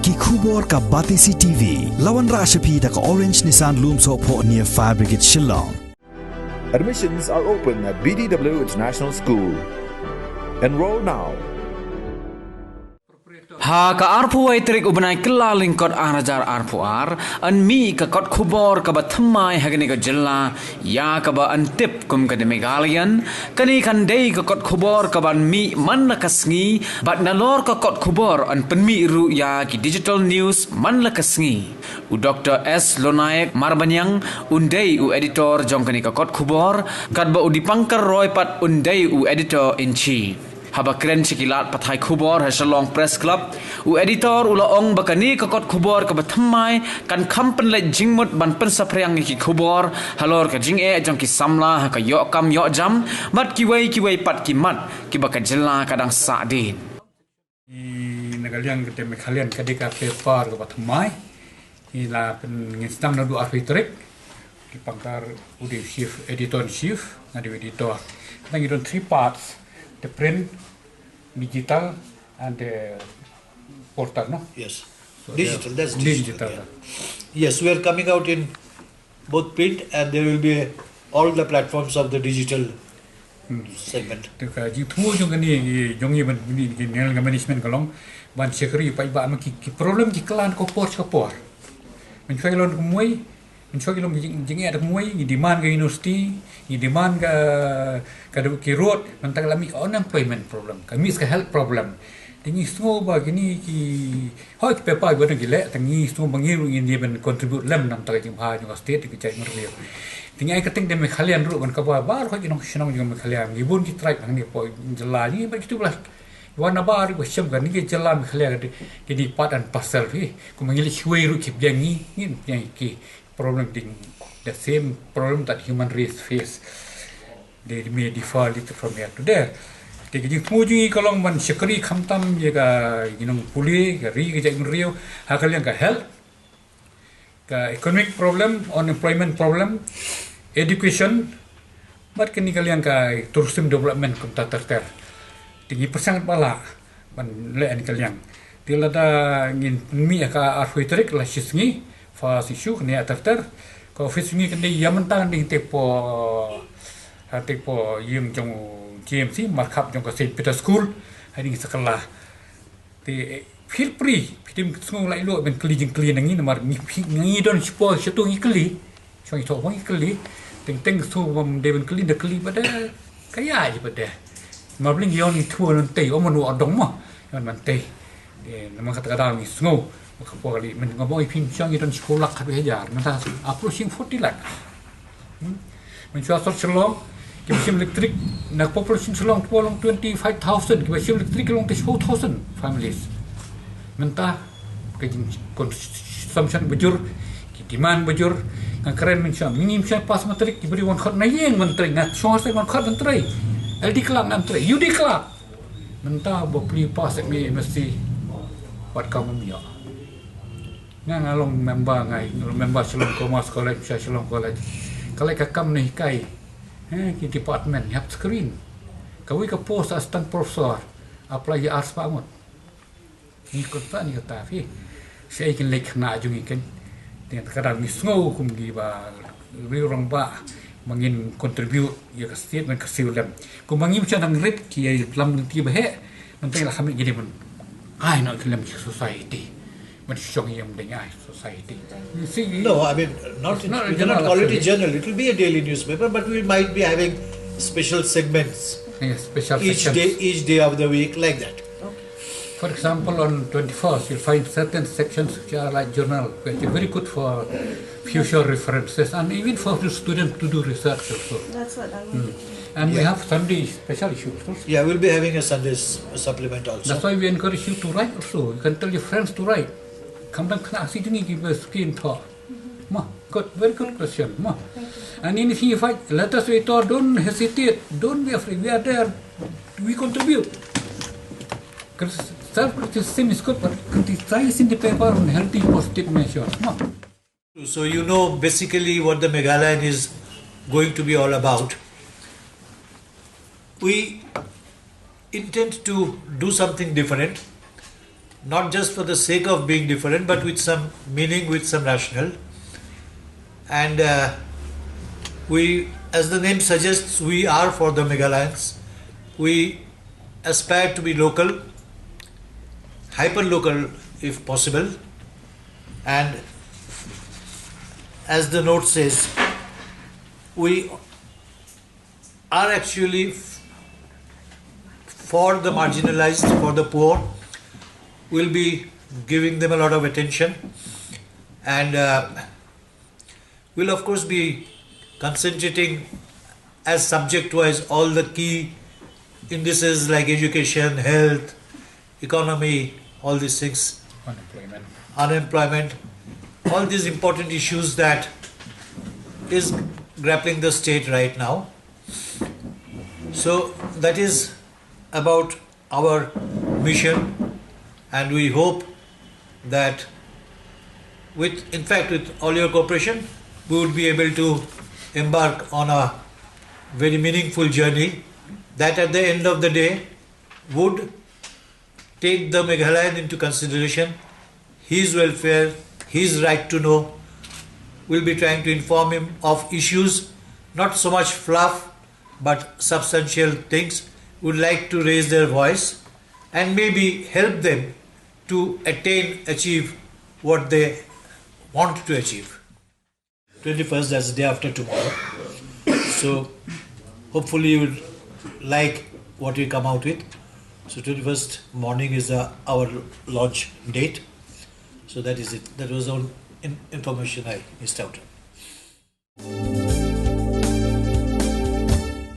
Ki Khubor ka Batisi TV. Lawan Rashapi da ka Orange Nissan Loom Sopo near Fire Brigade Shillong. Admissions are open at BDW International School. Enroll now. Ha ka arpu ai Tarik ubanai kelaling kot arajar arpu an mi ka kot Khubor ka ba Thymmai hagani ka jilla ya ka ba antip kum ka de Megalian kani kan dei ka kot Khubor ka ban mi man la kasngi bat nalor ka kot Khubor an penmi ru ya ki digital news man la kasngi u Dr. S Lonaik Marbanyang undei u editor jong kani ka kot Khubor kat ba u dipangkar roy pat undei u editor in chief haba keren sikilat pathai Khubor ha Shalong Press Club u editor ula ong bakani ka kot Khubor ka Thymmai kan kampen le jingmut ban pen sapriang ki Khubor halor ka jing e jong ki samla ha ka yo kam yo jam mat ki wei pat ki mat ki baka jella kadang sadin nagalian kete mekhalian kadika paper ka Thymmai ila pen ngistam na du arbitrek ki pangkar udi chief editor chief ngadi editor nang idon three parts: the print, digital, and the portal, no? Yes. So Digital, that's digital. Yeah. Yes, we are coming out in both print and there will be all the platforms of the digital segment. Jing thu jong ni jong ni ban management kalong ban security pa ba ma ki problem ki klan ko por. Man choi lon ko moi mình cho cái lồng chính nghe được muối, cái demand cái university, cái demand cái road, mình ta làm cái unemployment problem, cái mis cái health problem. Thì như số ba cái này cái hỏi cái paper cái cái lệ, thì như số bao nhiêu người đi mình contribute làm nằm tại cái phá trong state cái chạy mất nhiều. Thì ngay cái tính để mình khai lên rồi mình có bao bar cái nó xong rồi mình khai lên, cái bốn cái tribe hàng này po jalan ni baik itu lah. Warna baru macam kan ni cái jalan mình khai lên cái di part and parcel ni, cũng mình lihat shuai ru kip yang ni cái problem thing, the same problem that human race face. They may differ little from here to there. Thì cái thú duy kalau man sekali khamtam je ka puli ka ri ka jang rio ha kalian ka health ka economic problem, unemployment problem, education, but kini kalian ka tourism development kum ta ter. Tinggi persangat bala man le an kalian. Tilada ngin mi ka arhui Tarik la sisngi fa sisu ni atar ko office ni kan dia mentang ni tepo yim jong GMC markup jong ka St Peter School hai ni sekolah ti feel free pitim sung lai lo ben clean ngi namar ngi don spo situ ngi kli choi to ngi kli teng su bom de ben clean de kli pada kaya je pada mabling yon ni tu non te o manu adong ma man te de namang kata-kata ni sung Khubor mình có bao phim cho người ta số lạc hạt bây giờ người ta approaching 40 lakh mình cho sốt Shillong cái sim electric na population Shillong to long 25,000 cái sim electric long tới 4,000 families mình ta cái consumption bujur cái demand bujur ang keren mình cho minim cho pas matrik cái beri one khot na yeng menteri ngat so sai one khot menteri LD club menteri UD club mình ta bo pli pas mi mesti buat kamu mio ngang along member Shillong Commerce College Shillong College kalau kakam ni kai ki department have screen kawi ka post assistant professor apply ya ars pangot ni kota ni kata fi saya ikin lek na jungi kan dengan kadang ni sngo kum gi ba riurang ba mangin contribute ya ka statement ka siulam kum mangim cha nang red ki ya lam ti ba he nanti lah kami gini pun ai nak kelam society society. No, I mean, not quality journal. It will be a daily newspaper, but we might be having special segments. Yes, special each day of the week, like that. Okay. For example, on 21st, you'll find certain sections which are like journal, which are very good for future references and even for the student to do research also. That's what I want. And we have Sunday special issues also. Yeah, we'll be having a Sunday's supplement also. That's why we encourage you to write also. You can tell your friends to write. Come down class, give us skin talk. Good, very good question. And anything you find, let us wait or don't hesitate, don't be afraid. We are there, we contribute. Self-criticism is good, but criticize in the paper on healthy positive measures. So you know basically what the Meghalaya is going to be all about. We intend to do something different. not just for the sake of being different, but with some meaning, with some rationale. And we, as the name suggests, we are for the Megalayans. We aspire to be local, hyper-local if possible, and as the note says, we are actually for the marginalized, for the poor. We'll be giving them a lot of attention, and we'll of course be concentrating as subject-wise all the key indices like education, health, economy, all these things, unemployment, all these important issues that is grappling the state right now. So that is about our mission, and we hope that in fact with all your cooperation, we would be able to embark on a very meaningful journey that at the end of the day would take the Meghalayan into consideration, his welfare, his right to know. We'll be trying to inform him of issues, not so much fluff, but substantial things. Would like to raise their voice and maybe help them to achieve what they want to achieve. 21st, that's the day after tomorrow. So hopefully you would like what we come out with. So 21st morning is our launch date. So that is it. That was all information I missed out.